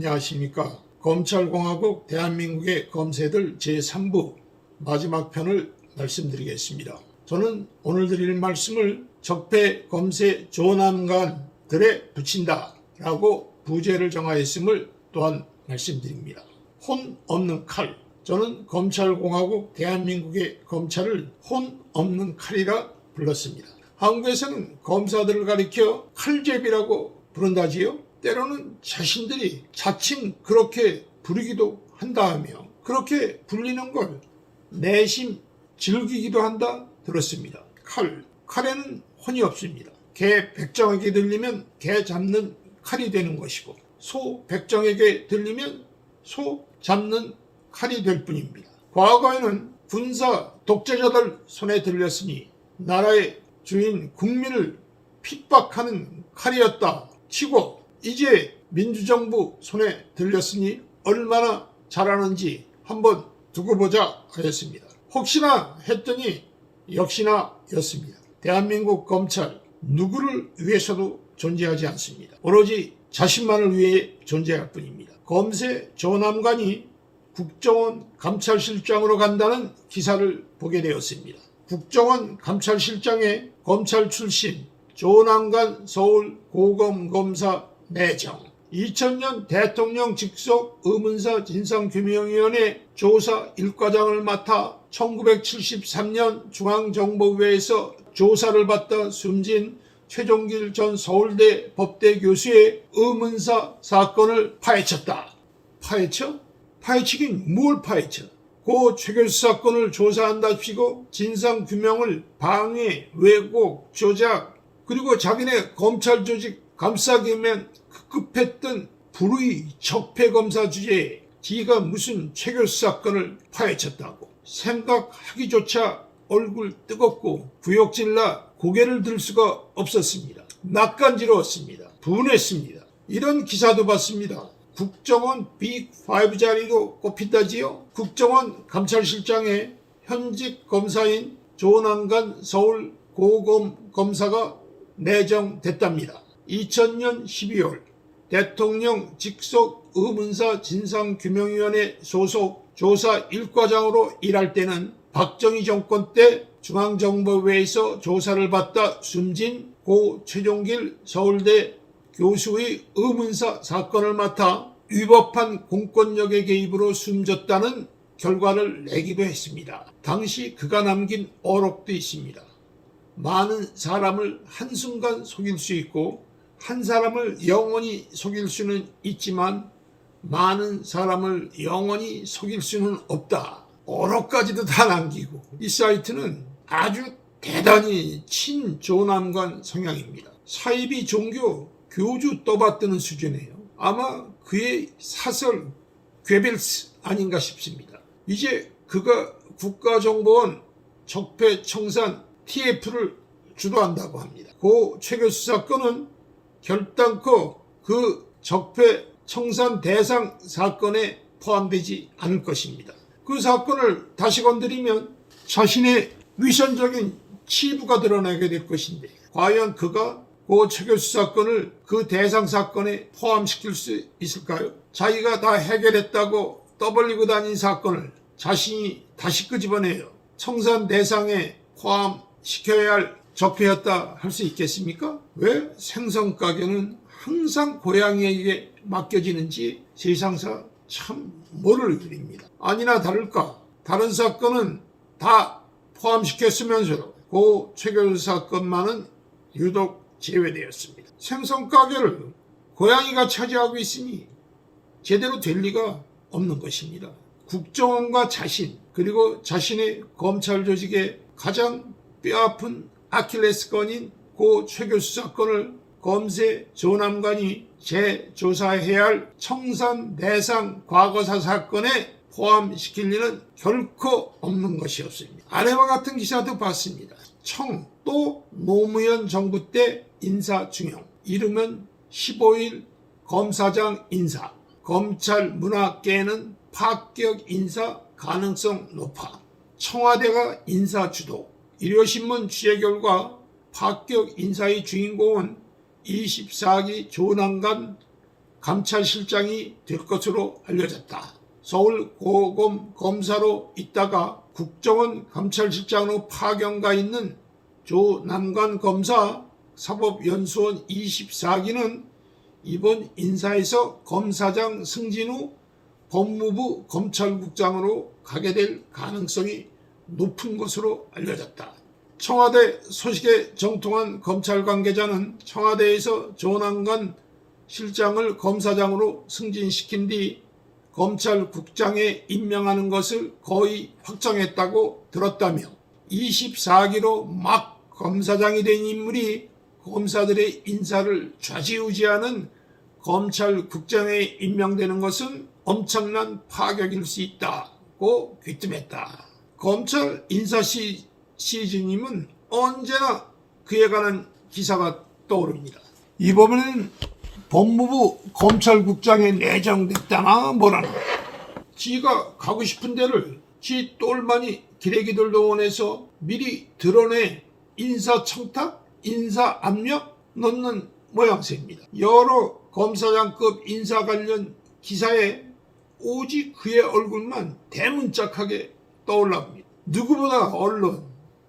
안녕하십니까. 검찰공화국 대한민국의 검세들 제3부 마지막 편을 말씀드리겠습니다. 저는 오늘 드릴 말씀을 적폐 검세 조남관들에 붙인다 라고 부제를 정하였음을 또한 말씀드립니다. 혼 없는 칼. 저는 검찰공화국 대한민국의 검찰을 혼 없는 칼이라 불렀습니다. 한국에서는 검사들을 가리켜 칼제비라고 부른다지요. 때로는 자신들이 자칭 그렇게 부르기도 한다하며 그렇게 불리는 걸 내심 즐기기도 한다 들었습니다. 칼에는 혼이 없습니다. 개 백정에게 들리면 개 잡는 칼이 되는 것이고 소 백정에게 들리면 소 잡는 칼이 될 뿐입니다. 과거에는 군사 독재자들 손에 들렸으니 나라의 주인 국민을 핍박하는 칼이었다 치고 이제 민주정부 손에 들렸으니 얼마나 잘하는지 한번 두고 보자 하였습니다. 혹시나 했더니 역시나 였습니다. 대한민국 검찰 누구를 위해서도 존재하지 않습니다. 오로지 자신만을 위해 존재할 뿐입니다. 검세 조남관이 국정원 감찰실장으로 간다는 기사를 보게 되었습니다. 국정원 감찰실장에 검찰 출신 조남관 서울 고검검사 내정, 2000년 대통령 직속 의문사 진상규명위원회 조사 1과장을 맡아 1973년 중앙정보부에서 조사를 받다 숨진 최종길 전 서울대 법대 교수의 의문사 사건을 파헤쳤다. 파헤쳐? 파헤치긴 뭘 파헤쳐? 고 최 교수 사건을 조사한답시고 진상규명을 방해, 왜곡, 조작, 그리고 자기네 검찰 조직 감싸기면 급급했던 불의 적폐검사 주제에 지가 무슨 최 교수 사건을 파헤쳤다고. 생각하기조차 얼굴 뜨겁고 구역질나 고개를 들 수가 없었습니다. 낯간지러웠습니다. 분했습니다. 이런 기사도 봤습니다. 국정원 빅5 자리로 꼽힌다지요. 국정원 감찰실장에 현직 검사인 조남관 서울 고검 검사가 내정됐답니다. 2000년 12월 대통령 직속 의문사 진상규명위원회 소속 조사 1과장으로 일할 때는 박정희 정권 때 중앙정보부에서 조사를 받다 숨진 고 최종길 서울대 교수의 의문사 사건을 맡아 위법한 공권력의 개입으로 숨졌다는 결과를 내기도 했습니다. 당시 그가 남긴 어록도 있습니다. 많은 사람을 한순간 속일 수 있고 한 사람을 영원히 속일 수는 있지만 많은 사람을 영원히 속일 수는 없다. 어록까지도 다 남기고 이 사이트는 아주 대단히 친조남관 성향입니다. 사이비 종교 교주 떠받드는 수준이에요. 아마 그의 사설 괴벨스 아닌가 싶습니다. 이제 그가 국가정보원 적폐청산 TF를 주도한다고 합니다. 고 최 교수 사건은 결단코 그 적폐청산 대상 사건에 포함되지 않을 것입니다. 그 사건을 다시 건드리면 자신의 위선적인 치부가 드러나게 될 것인데 과연 그가 고 최 교수 사건을 그 대상 사건에 포함시킬 수 있을까요? 자기가 다 해결했다고 떠벌리고 다닌 사건을 자신이 다시 끄집어내요. 청산 대상에 포함시켜야 할 적폐였다 할 수 있겠습니까? 왜 생선가게는 항상 고양이에게 맡겨지는지 세상사 참 모를 일입니다. 아니나 다를까 다른 사건은 다 포함시켰으면서도 고 최 교수 사건만은 유독 제외되었습니다. 생선가게를 고양이가 차지하고 있으니 제대로 될 리가 없는 것입니다. 국정원과 자신 그리고 자신의 검찰 조직의 가장 뼈아픈 아킬레스건인 고 최 교수 사건을 검세 조남관이 재조사해야 할 청산 대상 과거사 사건에 포함시킬 리는 결코 없는 것이었습니다. 아래와 같은 기사도 봤습니다. 또 노무현 정부 때 인사 중용, 이르면 15일 검사장 인사, 검찰 문화계는 파격 인사 가능성 높아. 청와대가 인사 주도. 일요신문 취재 결과 파격 인사의 주인공은 24기 조남관 감찰실장이 될 것으로 알려졌다. 서울 고검 검사로 있다가 국정원 감찰실장으로 파견가 있는 조남관 검사 사법연수원 24기는 이번 인사에서 검사장 승진 후 법무부 검찰국장으로 가게 될 가능성이 높은 것으로 알려졌다. 청와대 소식에 정통한 검찰 관계자는 청와대에서 조남관 실장을 검사장으로 승진시킨 뒤 검찰국장에 임명하는 것을 거의 확정했다고 들었다며 24기로 막 검사장이 된 인물이 검사들의 인사를 좌지우지하는 검찰국장에 임명되는 것은 엄청난 파격일 수 있다고 귀뜸했다. 검찰 인사 시즌이면 언제나 그에 관한 기사가 떠오릅니다. 이번에는 법무부 검찰국장에 내정됐다나 뭐라나 지가 가고 싶은 데를 지 똘마니 기레기들도 원해서 미리 드러내 인사청탁, 인사압력 넣는 모양새입니다. 여러 검사장급 인사 관련 기사에 오직 그의 얼굴만 대문짝하게 떠올라옵니다. 누구보다 언론,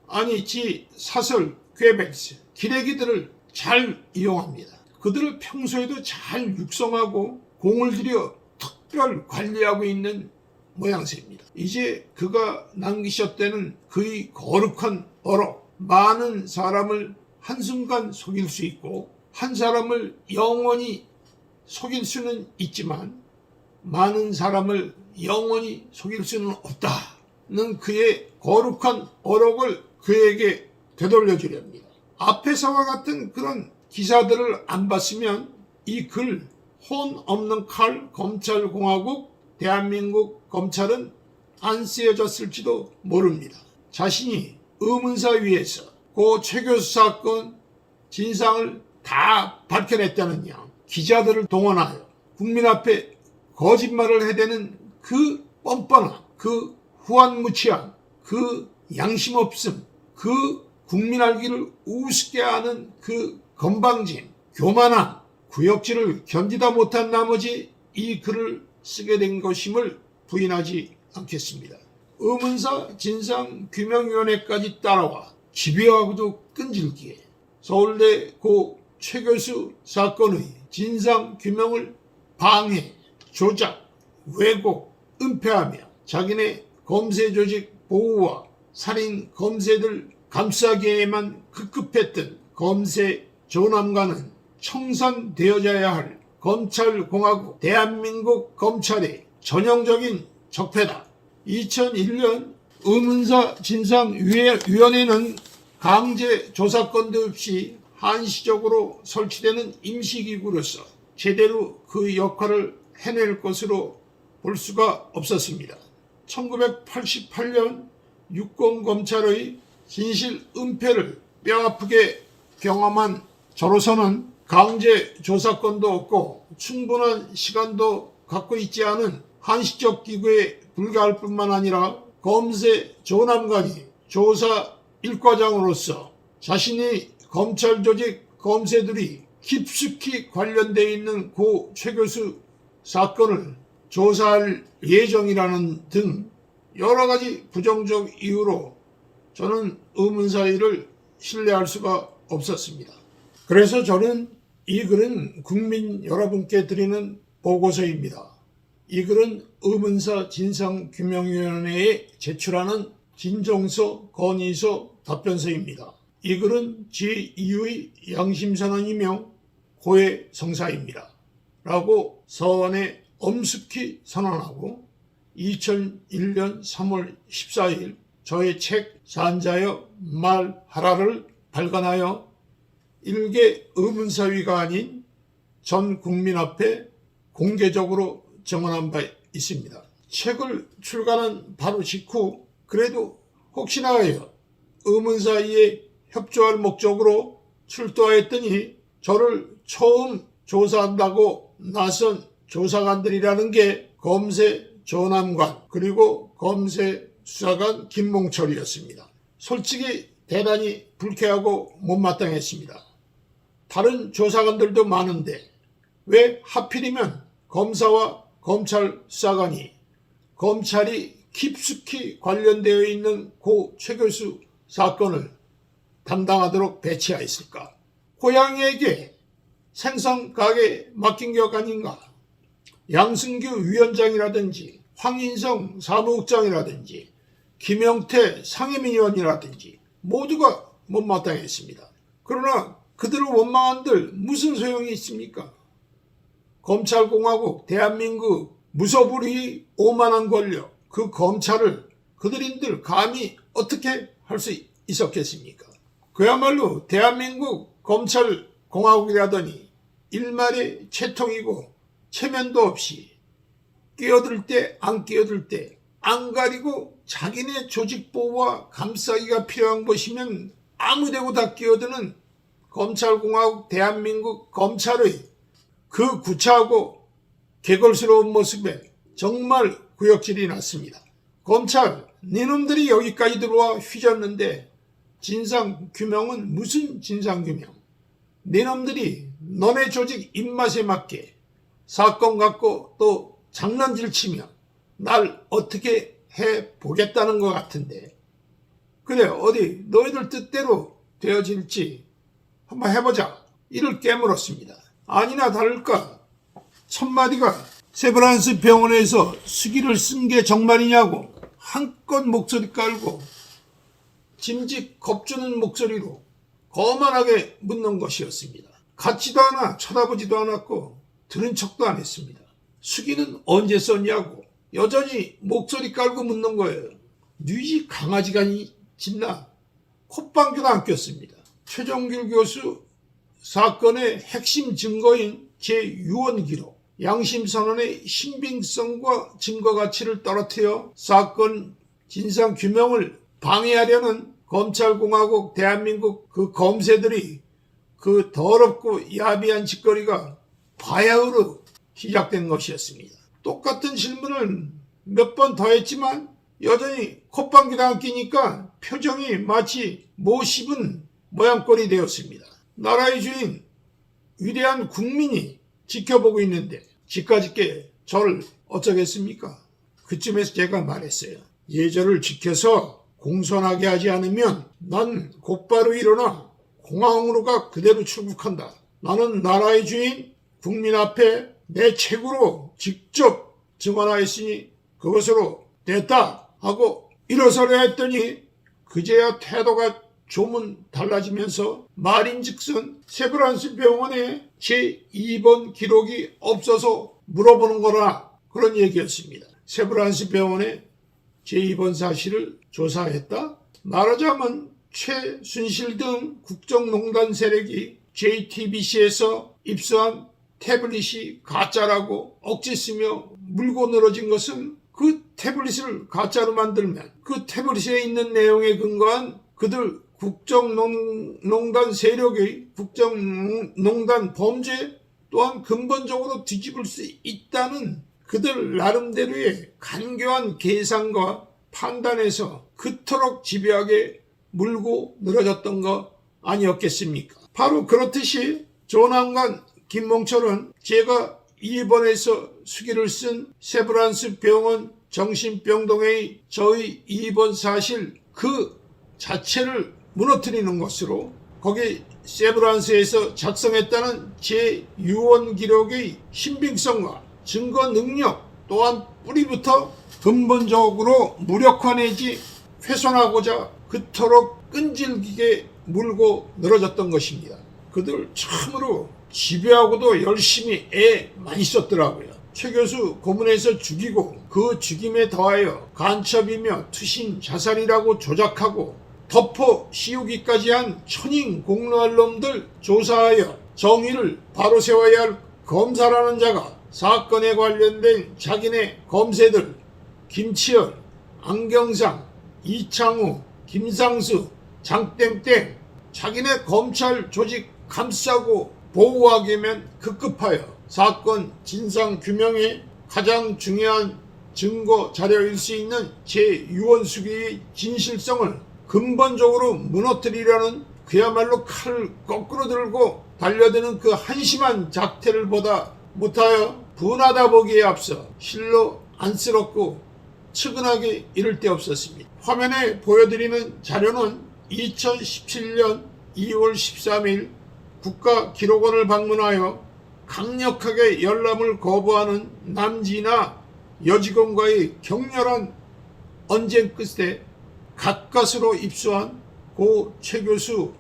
아니 지 사설, 퀘벡스, 기레기들을 잘 이용합니다. 그들을 평소에도 잘 육성하고 공을 들여 특별 관리하고 있는 모양새입니다. 이제 그가 남기셨다는 그의 거룩한 어록, 많은 사람을 한순간 속일 수 있고 한 사람을 영원히 속일 수는 있지만 많은 사람을 영원히 속일 수는 없다는 그의 거룩한 어록을 그에게 되돌려주려 합니다. 앞에서와 같은 그런 기사들을 안 봤으면 이 글 혼 없는 칼 검찰공화국 대한민국 검찰은 안 쓰여졌을지도 모릅니다. 자신이 의문사위에서 고 최교수 사건 진상을 다 밝혀냈다느냐 기자들을 동원하여 국민 앞에 거짓말을 해대는 그 뻔뻔함, 그 후한무치함, 그 양심 없음, 그 국민 알기를 우습게 하는 그 건방짐, 교만함, 구역질을 견디다 못한 나머지 이 글을 쓰게 된 것임을 부인하지 않겠습니다. 의문사 진상규명위원회까지 따라와 집요하고도 끈질기게 서울대 고 최 교수 사건의 진상규명을 방해, 조작, 왜곡, 은폐하며 자기네 검세조직 보호와 살인 검세들 감싸기에만 급급했던 검세 조남관은 청산되어져야 할 검찰공화국 대한민국 검찰의 전형적인 적폐다. 2001년 의문사 진상위원회는 강제 조사권도 없이 한시적으로 설치되는 임시기구로서 제대로 그 역할을 해낼 것으로 볼 수가 없었습니다. 1988년 육공검찰의 진실 은폐를 뼈아프게 경험한 저로서는 강제 조사권도 없고 충분한 시간도 갖고 있지 않은 한시적 기구에 불과할 뿐만 아니라 검세 조남관이 조사 일과장으로서 자신이 검찰 조직 검세들이 깊숙이 관련되어 있는 고 최 교수 사건을 조사할 예정이라는 등 여러 가지 부정적 이유로 저는 의문사위를 신뢰할 수가 없었습니다. 그래서 저는 이 글은 국민 여러분께 드리는 보고서입니다. 이 글은 의문사 진상규명위원회에 제출하는 진정서, 건의서, 답변서입니다. 이 글은 제2의 양심선언이며 고해성사입니다. 라고 서원에 엄숙히 선언하고 2001년 3월 14일 저의 책 산자여 말하라를 발간하여 일개 의문사위가 아닌 전 국민 앞에 공개적으로 증언한 바 있습니다. 책을 출간한 바로 직후 그래도 혹시나 하여 의문사위에 협조할 목적으로 출두하였더니 저를 처음 조사한다고 나선 조사관들이라는 게 검세 조남관 그리고 검세 수사관 김몽철이었습니다. 솔직히 대단히 불쾌하고 못마땅했습니다. 다른 조사관들도 많은데 왜 하필이면 검사와 검찰 수사관이 검찰이 깊숙이 관련되어 있는 고 최 교수 사건을 담당하도록 배치하였을까? 고양이에게 생선 가게 맡긴 것 아닌가? 양승규 위원장이라든지 황인성 사무국장이라든지 김영태 상임위원이라든지 모두가 못마땅했습니다. 그러나 그들을 원망한들 무슨 소용이 있습니까? 검찰공화국 대한민국 무소불위 오만한 권력 그 검찰을 그들인들 감히 어떻게 할 수 있었겠습니까? 그야말로 대한민국 검찰공화국이라더니 일말의 채통이고 체면도 없이 끼어들 때 안 끼어들 때 안 가리고 자기네 조직보호와 감싸기가 필요한 것이면 아무데고 다 끼어드는 검찰공화국 대한민국 검찰의 그 구차하고 개걸스러운 모습에 정말 구역질이 났습니다. 검찰, 니놈들이 여기까지 들어와 휘졌는데 진상규명은 무슨 진상규명? 니놈들이 너네 조직 입맛에 맞게 사건 갖고 또 장난질 치며 날 어떻게 해보겠다는 것 같은데 그래 어디 너희들 뜻대로 되어질지 한번 해보자. 이를 깨물었습니다. 아니나 다를까 첫마디가 세브란스 병원에서 수기를 쓴 게 정말이냐고 한껏 목소리 깔고 짐짓 겁주는 목소리로 거만하게 묻는 것이었습니다. 같지도 않아 쳐다보지도 않았고 들은 척도 안 했습니다. 수기는 언제 썼냐고 여전히 목소리 깔고 묻는 거예요. 뉘지 강아지가 짖나 콧방귀도 안 꼈습니다. 최종길 교수 사건의 핵심 증거인 제6원 기록, 양심선언의 신빙성과 증거 가치를 떨어뜨려 사건 진상규명을 방해하려는 검찰공화국 대한민국 그 검새들이 그 더럽고 야비한 짓거리가 바야흐로 시작된 것이었습니다. 똑같은 질문을 몇 번 더 했지만 여전히 콧방귀도 안 끼니까 표정이 마치 못 씹은 모양꼴이 되었습니다. 나라의 주인 위대한 국민이 지켜보고 있는데 지까짓게 저를 어쩌겠습니까? 그쯤에서 제가 말했어요. 예절을 지켜서 공손하게 하지 않으면 난 곧바로 일어나 공항으로가 그대로 출국한다. 나는 나라의 주인 국민 앞에 내 책으로 직접 증언하였으니 그것으로 됐다 하고 일어서려 했더니 그제야 태도가 조문 달라지면서 말인즉슨 세브란스 병원에 제2번 기록이 없어서 물어보는 거라 그런 얘기였습니다. 세브란스 병원에 제2번 사실을 조사했다? 말하자면 최순실 등 국정농단 세력이 JTBC에서 입수한 태블릿이 가짜라고 억지 쓰며 물고 늘어진 것은 그 태블릿을 가짜로 만들면 그 태블릿에 있는 내용에 근거한 그들 국정농단 세력의 국정농단 범죄 또한 근본적으로 뒤집을 수 있다는 그들 나름대로의 간교한 계산과 판단에서 그토록 집요하게 물고 늘어졌던 거 아니었겠습니까? 바로 그렇듯이 조남관 김몽철은 제가 입원해서 수기를 쓴 세브란스 병원 정신병동의 저의 입원 사실 그 자체를 무너뜨리는 것으로 거기 세브란스에서 작성했다는 제6원 기록의 신빙성과 증거 능력 또한 뿌리부터 근본적으로 무력화 내지 훼손하고자 그토록 끈질기게 물고 늘어졌던 것입니다. 그들 참으로 집요하고도 열심히 애 많이 썼더라고요. 최 교수 고문해서 죽이고 그 죽임에 더하여 간첩이며 투신 자살이라고 조작하고 덮어 씌우기까지 한 천인 공로할 놈들 조사하여 정의를 바로 세워야 할 검사라는 자가 사건에 관련된 자기네 검새들 김치열, 안경상, 이창우, 김상수, 장땡땡 자기네 검찰 조직 감싸고 보호하기면 급급하여 사건 진상규명에 가장 중요한 증거 자료일 수 있는 제6원 수기의 진실성을 근본적으로 무너뜨리려는 그야말로 칼을 거꾸로 들고 달려드는 그 한심한 작태를 보다 못하여 분하다 보기에 앞서 실로 안쓰럽고 측은하게 이를 데 없었습니다. 화면에 보여드리는 자료는 2017년 2월 13일 국가기록원을 방문하여 강력하게 열람을 거부하는 남진아 여직원과의 격렬한 언쟁 끝에 가까스로 입수한 고 최 교수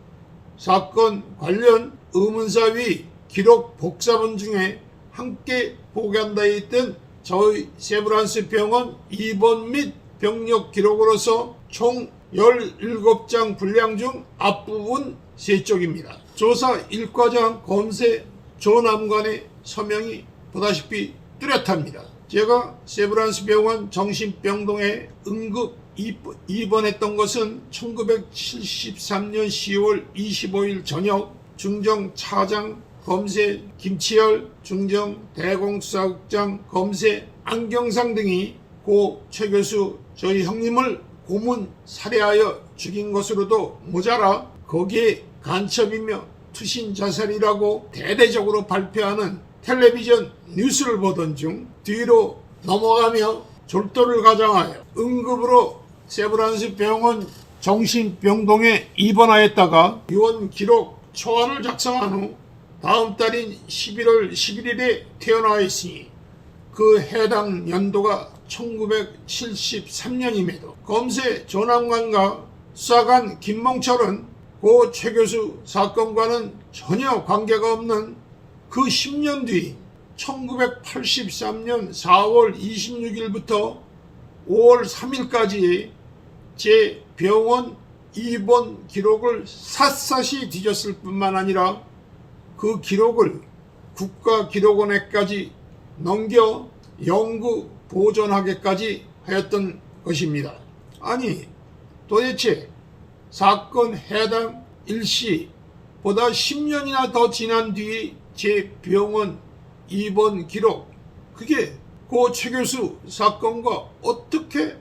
사건 관련 의문사위 기록 복사본 중에 함께 보관되어 있던 저희 세브란스 병원 입원 및 병력 기록으로서 총 17장 분량 중 앞부분 3쪽입니다. 조사 1과장 검세 조남관의 서명이 보다시피 뚜렷합니다. 제가 세브란스 병원 정신병동에 응급 입원했던 것은 1973년 10월 25일 저녁 중정 차장 검세 김치열, 중정 대공수사국장 검세 안경상 등이 고 최 교수 저희 형님을 고문 살해하여 죽인 것으로도 모자라 거기에 간첩이며 투신 자살이라고 대대적으로 발표하는 텔레비전 뉴스를 보던 중 뒤로 넘어가며 졸도를 가장하여 응급으로 세브란스 병원 정신병동에 입원하였다가 입원 기록 초안을 작성한 후 다음 달인 11월 11일에 퇴원하였으니 그 해당 연도가 1973년임에도 검세 조남관과 수사관 김몽철은 고 최 교수 사건과는 전혀 관계가 없는 그 10년 뒤인 1983년 4월 26일부터 5월 3일까지 제 병원 입원 기록을 샅샅이 뒤졌을 뿐만 아니라 그 기록을 국가기록원에까지 넘겨 영구 보존하게까지 하였던 것입니다. 아니 도대체 사건 해당 일시보다 10년이나 더 지난 뒤에 제 병원 입원 기록 그게 고 최 교수 사건과 어떻게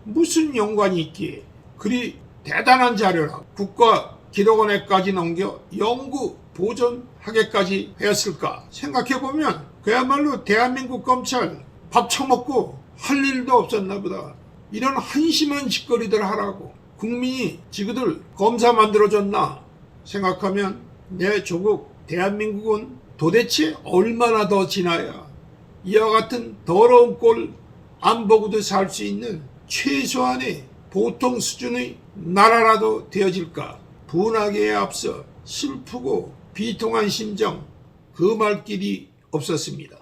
무슨 연관이 있기에 그리 대단한 자료라 국가기록원에까지 넘겨 영구 보존하게까지 하였을까 생각해보면 그야말로 대한민국 검찰 밥 처먹고 할 일도 없었나 보다. 이런 한심한 짓거리들 하라고 국민이 지그들 검사 만들어줬나 생각하면 내 조국 대한민국은 도대체 얼마나 더 지나야 이와 같은 더러운 꼴 안 보고도 살 수 있는 최소한의 보통 수준의 나라라도 되어질까. 분하기에 앞서 슬프고 비통한 심정 그 말 길이 없었습니다.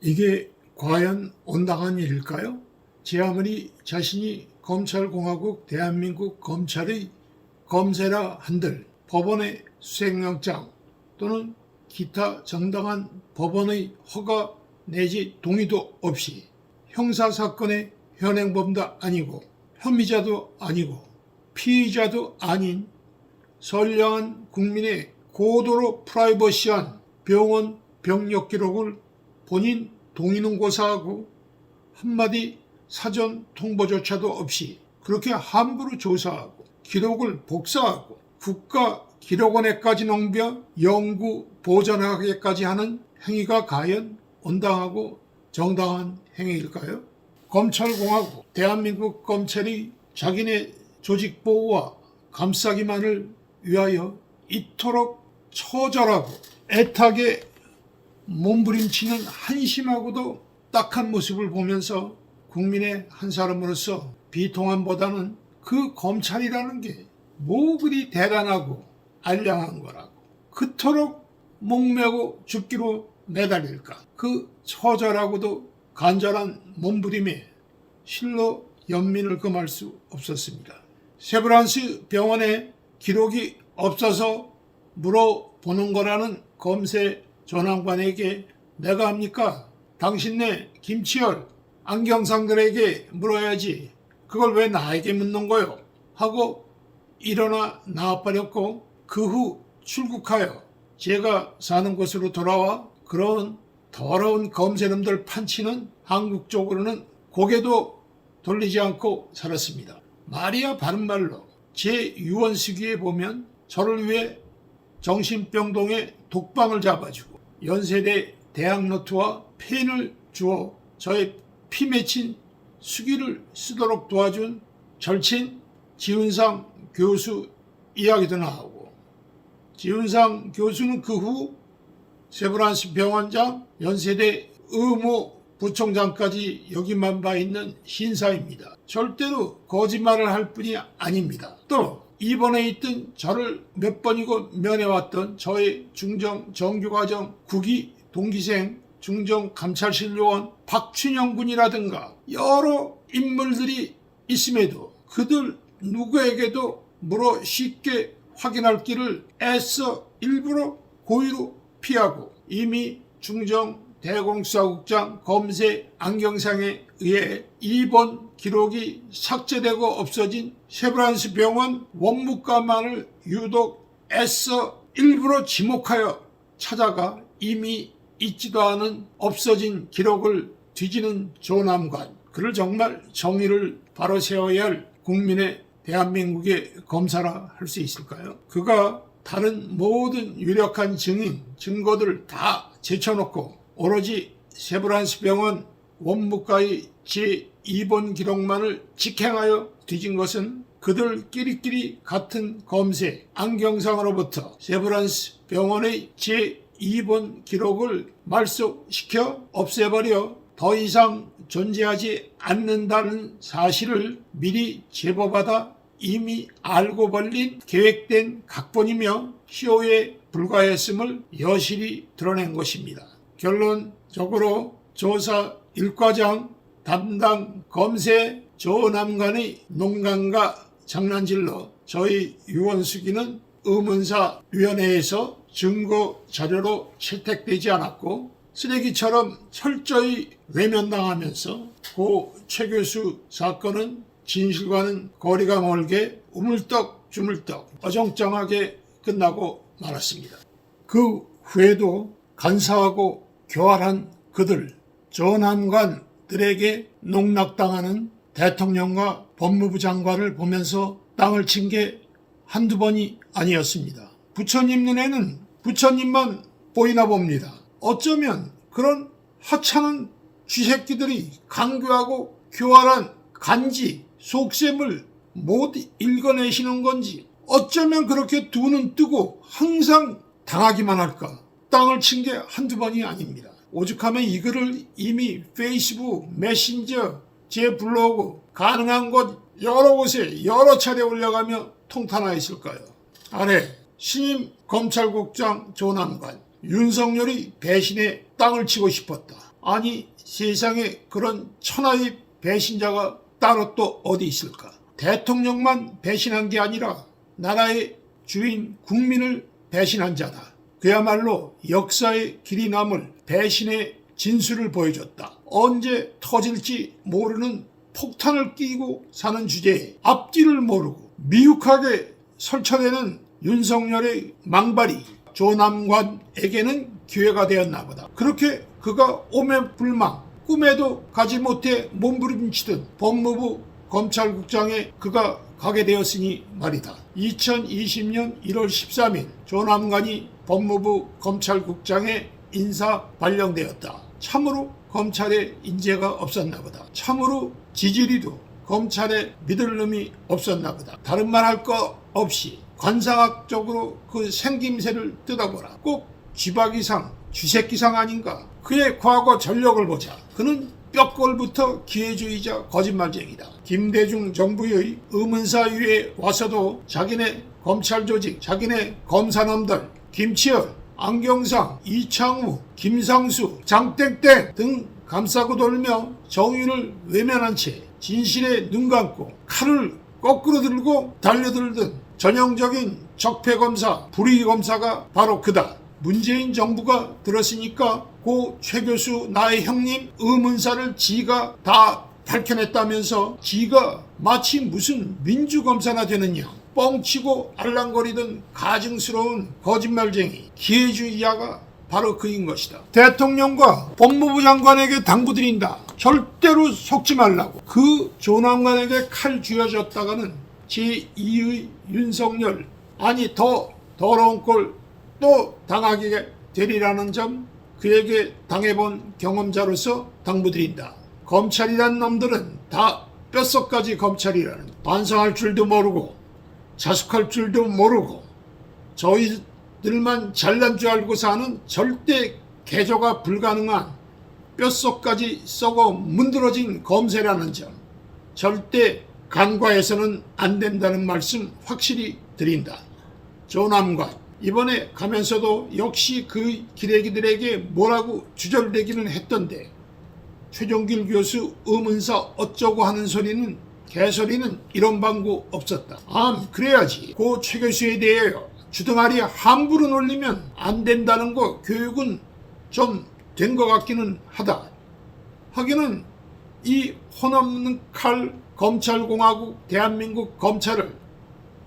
이게 과연 온당한 일일까요? 제 아무리 자신이 검찰공화국 대한민국 검찰의 검세라 한들 법원의 수색영장 또는 기타 정당한 법원의 허가 내지 동의도 없이 형사사건의 현행범도 아니고 혐의자도 아니고 피의자도 아닌 선량한 국민의 고도로 프라이버시한 병원 병력 기록을 본인 동의는 고사하고 한마디 사전 통보조차도 없이 그렇게 함부로 조사하고 기록을 복사하고 국가기록원에까지 넘겨 영구 보존하게까지 하는 행위가 과연 온당하고 정당한 행위일까요? 검찰공화국 대한민국 검찰이 자기네 조직 보호와 감싸기만을 위하여 이토록 처절하고 애타게 몸부림치는 한심하고도 딱한 모습을 보면서 국민의 한 사람으로서 비통함보다는 그 검찰이라는 게 뭐 그리 대단하고 알량한 거라고 그토록 목매고 죽기로 매달릴까. 그 처절하고도 간절한 몸부림에 실로 연민을 금할 수 없었습니다. 세브란스 병원에 기록이 없어서 물어보는 거라는 검세 조남관에게 내가 합니까? 당신네 김치열 안경상들에게 물어야지 그걸 왜 나에게 묻는 거요? 하고 일어나 나와버렸고 그 후 출국하여 제가 사는 곳으로 돌아와 그런 더러운 검세놈들 판치는 한국 쪽으로는 고개도 돌리지 않고 살았습니다. 말이야 바른말로 제 유언 시기에 보면 저를 위해 정신병동에 독방을 잡아주고 연세대 대학노트와 펜을 주어 저의 피 맺힌 수기를 쓰도록 도와준 절친 지훈상 교수 이야기도 나오고, 지훈상 교수는 그 후 세브란스 병원장, 연세대 의무 부총장까지 역임한 바 있는 신사입니다. 절대로 거짓말을 할 뿐이 아닙니다. 또 입원해 있던 저를 몇 번이고 면회왔던 저의 중정 정규과정 국위 동기생 중정감찰실 요원 박춘영 군이라든가 여러 인물들이 있음에도 그들 누구에게도 물어 쉽게 확인할 길을 애써 일부러 고의로 피하고, 이미 중정 대공수사국장 검세 안경상에 의해 입원 기록이 삭제되고 없어진 세브란스 병원 원무과만을 유독 애써 일부러 지목하여 찾아가 이미 있지도 않은 없어진 기록을 뒤지는 조남관, 그를 정말 정의를 바로 세워야 할 국민의 대한민국의 검사라 할 수 있을까요? 그가 다른 모든 유력한 증인, 증거들을 다 제쳐놓고 오로지 세브란스 병원 원무과의 제2번 기록만을 직행하여 뒤진 것은 그들끼리끼리 같은 검세 안경상으로부터 세브란스 병원의 제2번 기록을 말소시켜 없애버려 더 이상 존재하지 않는다는 사실을 미리 제보받아 이미 알고 벌린 계획된 각본이며 시효에 불과했음을 여실히 드러낸 것입니다. 결론적으로 조사 1과장 담당 검세 조남관의 농간과 장난질로 저희 유원수기는 의문사위원회에서 증거 자료로 채택되지 않았고 쓰레기처럼 철저히 외면당하면서 고 최 교수 사건은 진실과는 거리가 멀게 우물떡주물떡 어정쩡하게 끝나고 말았습니다. 그 후에도 간사하고 교활한 그들, 전함관들에게 농락당하는 대통령과 법무부 장관을 보면서 땅을 친 게 한두 번이 아니었습니다. 부처님 눈에는 부처님만 보이나 봅니다. 어쩌면 그런 하찮은 쥐새끼들이 강교하고 교활한 간지, 속셈을 못 읽어내시는 건지, 어쩌면 그렇게 두 눈 뜨고 항상 당하기만 할까. 땅을 친 게 한두 번이 아닙니다. 오죽하면 이 글을 이미 페이스북, 메신저, 제 블로그 가능한 곳 여러 곳에 여러 차례 올려가며 통탄하였을까요? 아래 신임 검찰국장 조남관, 윤석열이 배신에 땅을 치고 싶었다. 아니 세상에 그런 천하의 배신자가 따로 또 어디 있을까? 대통령만 배신한 게 아니라 나라의 주인 국민을 배신한 자다. 그야말로 역사의 길이 남을 배신의 진수를 보여줬다. 언제 터질지 모르는 폭탄을 끼고 사는 주제에 앞뒤를 모르고 미혹하게 설쳐내는 윤석열의 망발이 조남관에게는 기회가 되었나 보다. 그렇게 그가 오매불망 꿈에도 가지 못해 몸부림치던 법무부 검찰국장에 그가 가게 되었으니 말이다. 2020년 1월 13일 조남관이 법무부 검찰국장에 인사 발령되었다. 참으로 검찰에 인재가 없었나 보다. 참으로 지지리도 검찰에 믿을 놈이 없었나 보다. 다른 말 할 거 없이 관상학적으로 그 생김새를 뜯어보라. 꼭 쥐박이상, 쥐새끼상 아닌가? 그의 과거 전력을 보자. 그는 뼈골부터 기회주의자 거짓말쟁이다. 김대중 정부의 의문사위에 와서도 자기네 검찰조직, 자기네 검사놈들, 김치열, 안경상, 이창우, 김상수, 장땡땡 등 감싸고 돌며 정의를 외면한 채 진실에 눈 감고 칼을 거꾸로 들고 달려들던 전형적인 적폐검사, 불의검사가 바로 그다. 문재인 정부가 들었으니까 고 최 교수 나의 형님 의문사를 지가 다 밝혀냈다면서 지가 마치 무슨 민주검사나 되느냐. 뻥치고 알랑거리던 가증스러운 거짓말쟁이 기회주의자가 바로 그인 것이다. 대통령과 법무부 장관에게 당부드린다. 절대로 속지 말라고. 그 조남관에게 칼 쥐어줬다가는 제2의 윤석열, 아니 더 더러운 꼴 또 당하게 되리라는 점 그에게 당해본 경험자로서 당부드린다. 검찰이란 놈들은 다 뼛속까지 검찰이라는, 반성할 줄도 모르고 자숙할 줄도 모르고 저희들만 잘난 줄 알고 사는 절대 개조가 불가능한 뼛속까지 썩어 문드러진 검세라는 점, 절대 간과해서는 안 된다는 말씀 확실히 드린다. 조남관, 이번에 가면서도 역시 그 기레기들에게 뭐라고 주절대기는 했던데, 최종길 교수 의문사 어쩌고 하는 소리는, 개소리는 이런 방구 없었다. 그래야지. 고 최 교수에 대해 주둥아리 함부로 놀리면 안 된다는 거 교육은 좀 된 것 같기는 하다. 하기는 이 혼없는 칼 검찰공화국 대한민국 검찰을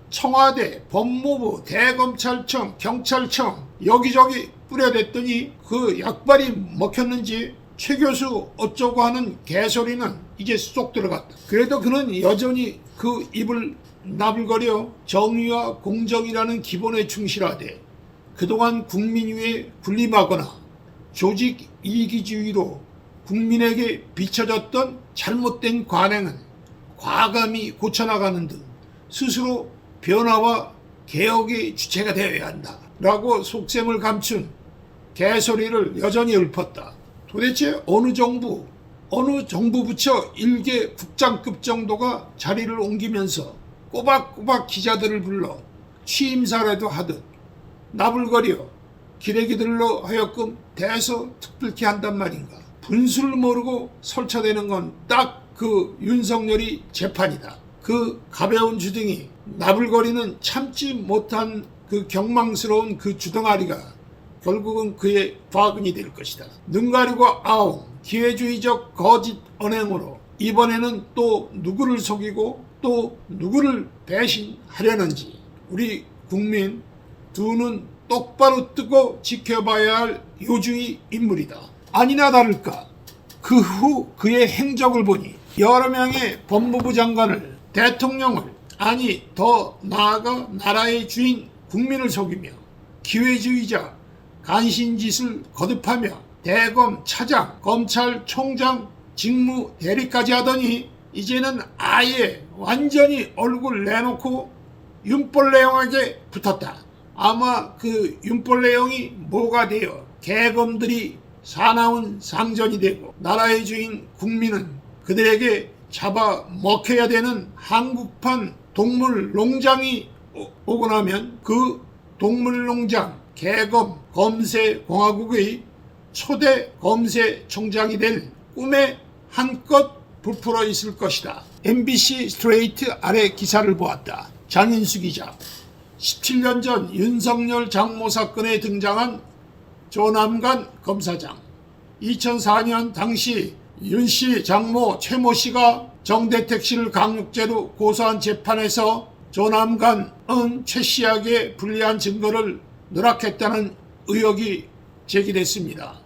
청와대, 법무부, 대검찰청, 경찰청 여기저기 뿌려댔더니 그 약발이 먹혔는지 최 교수 어쩌고 하는 개소리는 이제 쏙 들어갔다. 그래도 그는 여전히 그 입을 나불거려 정의와 공정이라는 기본에 충실하되 그동안 국민 위에 군림하거나 조직 이기주의로 국민에게 비춰졌던 잘못된 관행은 과감히 고쳐나가는 등 스스로 변화와 개혁의 주체가 되어야 한다 라고 속셈을 감춘 개소리를 여전히 읊었다. 도대체 어느 정부 부처 일개 국장급 정도가 자리를 옮기면서 꼬박꼬박 기자들을 불러 취임사라도 하듯 나불거려 기레기들로 하여금 대서특필케 한단 말인가. 분수를 모르고 설쳐대는 건 딱 그 윤석열이 재판이다. 그 가벼운 주둥이, 나불거리는 참지 못한 그 경망스러운 그 주둥아리가 결국은 그의 과근이 될 것이다. 눈 가리고 아웅, 기회주의적 거짓 언행으로 이번에는 또 누구를 속이고 또 누구를 배신하려는지 우리 국민 두 눈 똑바로 뜨고 지켜봐야 할 요주의 인물이다. 아니나 다를까 그 후 그의 행적을 보니 여러 명의 법무부 장관을, 대통령을, 아니 더 나아가 나라의 주인 국민을 속이며 기회주의자 간신짓을 거듭하며 대검 차장, 검찰총장 직무 대리까지 하더니 이제는 아예 완전히 얼굴 내놓고 윤벌레형에게 붙었다. 아마 그 윤벌레형이 뭐가 되어 개검들이 사나운 상전이 되고 나라의 주인 국민은 그들에게 잡아 먹혀야 되는 한국판 동물농장이 오고 나면 그 동물농장 개검 검세공화국의 초대 검세총장이 될 꿈에 한껏 부풀어 있을 것이다. MBC 스트레이트 아래 기사를 보았다. 장인수 기자. 17년 전 윤석열 장모 사건에 등장한 조남관 검사장. 2004년 당시 윤씨 장모 최모 씨가 정대택 씨를 강력죄로 고소한 재판에서 조남관은 최 씨에게 불리한 증거를 누락했다는 의혹이 제기됐습니다.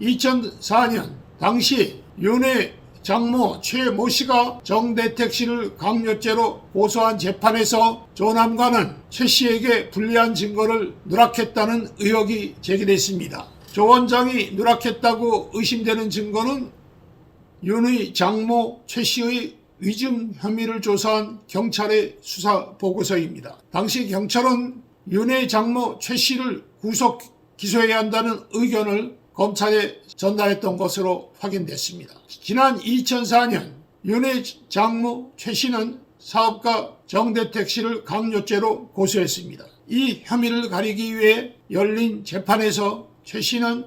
2004년 당시 윤의 장모 최모 씨가 정대택 씨를 강요죄로 고소한 재판에서 조남관은 최 씨에게 불리한 증거를 누락했다는 의혹이 제기됐습니다. 조 원장이 누락했다고 의심되는 증거는 윤의 장모 최 씨의 위증 혐의를 조사한 경찰의 수사 보고서입니다. 당시 경찰은 윤의 장모 최 씨를 구속 기소해야 한다는 의견을 검찰에 전달했던 것으로 확인됐습니다. 지난 2004년 윤의 장모 최 씨는 사업가 정대택 씨를 강요죄로 고소했습니다. 이 혐의를 가리기 위해 열린 재판에서 최 씨는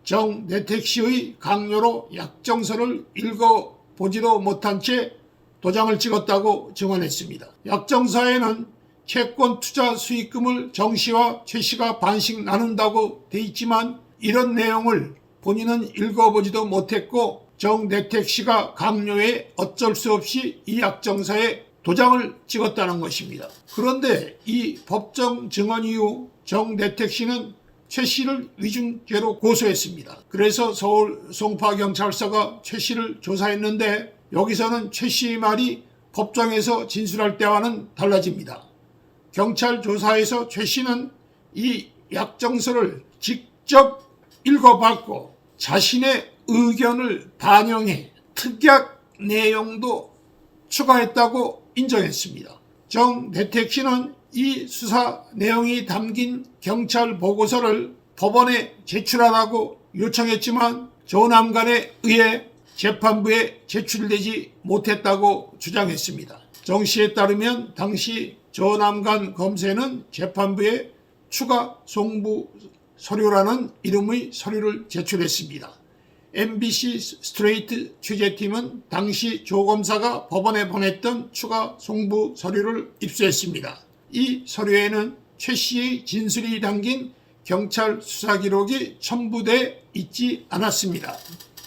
정대택 씨의 강요로 약정서를 읽어보지도 못한 채 도장을 찍었다고 증언했습니다. 약정서에는 채권 투자 수익금을 정 씨와 최 씨가 반씩 나눈다고 돼 있지만 이런 내용을 본인은 읽어보지도 못했고 정대택 씨가 강요해 어쩔 수 없이 이 약정서에 도장을 찍었다는 것입니다. 그런데 이 법정 증언 이후 정대택 씨는 최 씨를 위증죄로 고소했습니다. 그래서 서울 송파경찰서가 최 씨를 조사했는데 여기서는 최 씨의 말이 법정에서 진술할 때와는 달라집니다. 경찰 조사에서 최 씨는 이 약정서를 직접 읽어봤고 자신의 의견을 반영해 특약 내용도 추가했다고 인정했습니다. 정대택 씨는 이 수사 내용이 담긴 경찰 보고서를 법원에 제출하라고 요청했지만 조남관에 의해 재판부에 제출되지 못했다고 주장했습니다. 정 씨에 따르면 당시 조남관 검사는 재판부에 추가 송부 서류라는 이름의 서류를 제출했습니다. MBC 스트레이트 취재팀은 당시 조 검사가 법원에 보냈던 추가 송부 서류를 입수했습니다. 이 서류에는 최 씨의 진술이 담긴 경찰 수사 기록이 첨부돼 있지 않았습니다.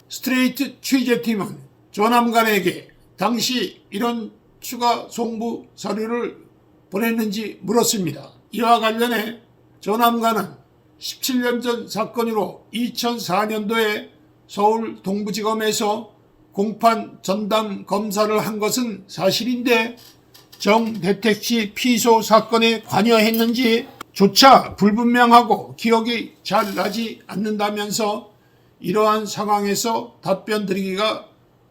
스트레이트 취재팀은 조남관에게 당시 이런 추가 송부 서류를 보냈는지 물었습니다. 이와 관련해 조남관은 17년 전 사건으로 2004년도에 서울 동부지검에서 공판 전담 검사를 한 것은 사실인데 정대택 씨 피소 사건에 관여했는지 조차 불분명하고 기억이 잘 나지 않는다면서 이러한 상황에서 답변 드리기가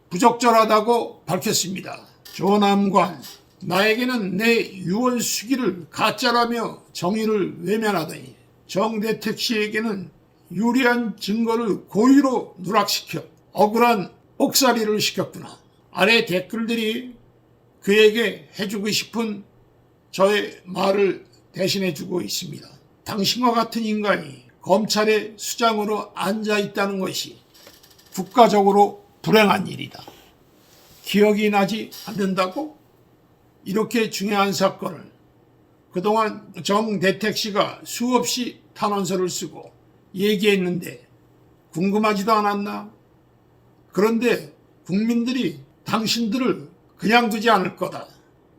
부적절하다고 밝혔습니다. 조남관, 나에게는 내 유언 수기를 가짜라며 정의를 외면하더니 정대택 씨에게는 유리한 증거를 고의로 누락시켜 억울한 옥살이를 시켰구나. 아래 댓글들이 그에게 해주고 싶은 저의 말을 대신해주고 있습니다. 당신과 같은 인간이 검찰의 수장으로 앉아있다는 것이 국가적으로 불행한 일이다. 기억이 나지 않는다고? 이렇게 중요한 사건을 그동안 정대택 씨가 수없이 탄원서를 쓰고 얘기했는데 궁금하지도 않았나? 그런데 국민들이 당신들을 그냥 두지 않을 거다.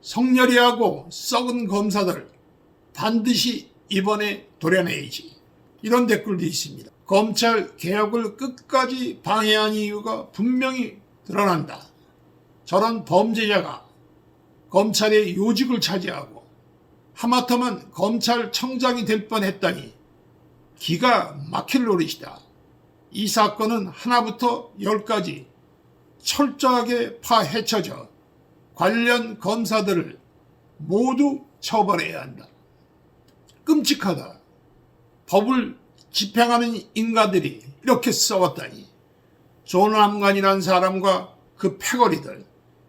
성렬이하고 썩은 검사들 반드시 이번에 도려내야지. 이런 댓글도 있습니다. 검찰 개혁을 끝까지 방해한 이유가 분명히 드러난다. 저런 범죄자가 검찰의 요직을 차지하고 하마터면 검찰청장이 될 뻔했다니 기가 막힐 노릇이다. 이 사건은 하나부터 10까지 철저하게 파헤쳐져 관련 검사들을 모두 처벌해야 한다. 끔찍하다. 법을 집행하는 인간들이 이렇게 썩었다니. 조남관이라는 사람과 그 패거리들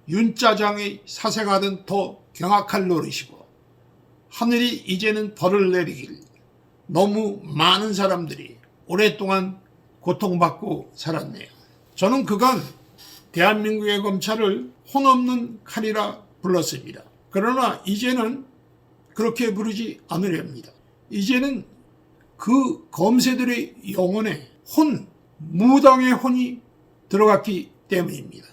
윤짜장이 사생활은 더 경악할 노릇이고 하늘이 이제는 벌을 내리길. 너무 많은 사람들이 오랫동안 고통받고 살았네요. 저는 그간 대한민국의 검찰을 혼없는 칼이라 불렀습니다. 그러나 이제는 그렇게 부르지 않으려 합니다. 이제는 그 검사들의 영혼에 무당의 혼이 들어갔기 때문입니다.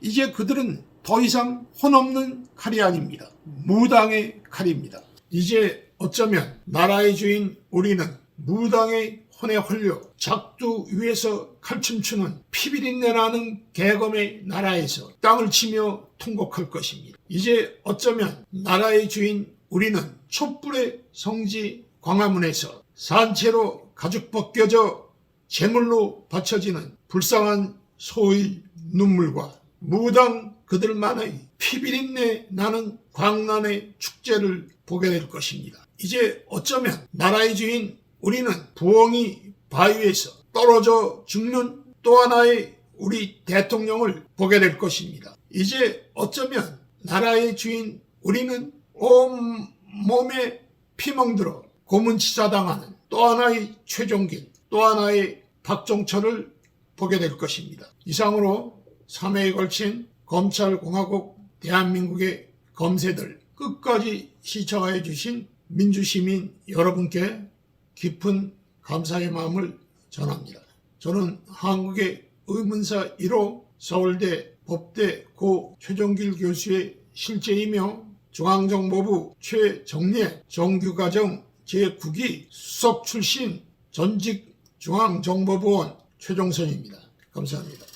이제 그들은 더 이상 혼없는 칼이 아닙니다. 무당의 칼입니다. 이제 어쩌면 나라의 주인 우리는 무당의 혼에 홀려 작두 위에서 칼춤추는 피비린내 나는 계검의 나라에서 땅을 치며 통곡할 것입니다. 이제 어쩌면 나라의 주인 우리는 촛불의 성지 광화문에서 산채로 가죽 벗겨져 제물로 바쳐지는 불쌍한 소의 눈물과 무당 그들만의 피비린내 나는 광란의 축제를 보게 될 것입니다. 이제 어쩌면 나라의 주인 우리는 부엉이 바위에서 떨어져 죽는 또 하나의 우리 대통령을 보게 될 것입니다. 이제 어쩌면 나라의 주인 우리는 온몸에 피멍들어 고문치사당하는 또 하나의 최종길, 또 하나의 박종철을 보게 될 것입니다. 이상으로 3회에 걸친 검찰공화국 대한민국의 검사들 끝까지 시청해 주신 민주시민 여러분께 깊은 감사의 마음을 전합니다. 저는 한국의 의문사 1호 서울대 법대 고 최종길 교수의 실제이며 중앙정보부 최정례 정규과정 제9기 수석 출신 전직 중앙정보부원 최종선입니다. 감사합니다.